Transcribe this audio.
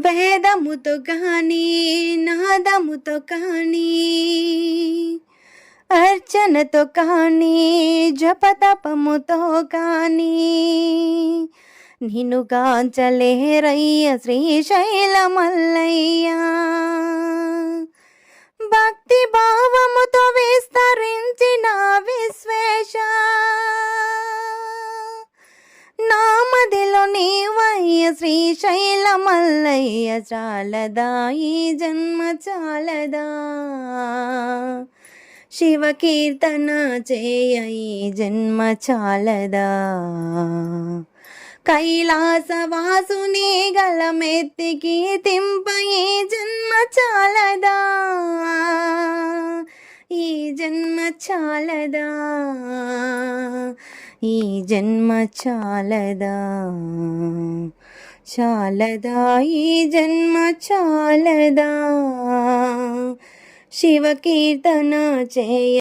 వేదముతో కానీ నాదముతో కానీ అర్చనతో కానీ జపతపముతో కానీ నిన్ను గాంచలేరయ్య శ్రీశైల మల్లయ్య. భక్తి భావముతో విస్తరించిన విశ్వేశ నామదిలో నీవయ్య శ్రీశైల మల్లయ్య. చాలదా ఈ జన్మ చాలదా శివ కీర్తన చేయ ఈ జన్మ చాలదా. కైలాసవాసుని గలమెత్తికి తింప ఈ జన్మ చాలదా ఈ జన్మ చాలదా ఈ జన్మ చాలదా చాలదా ఈ జన్మ చాలదా శివ కీర్తన చేయ.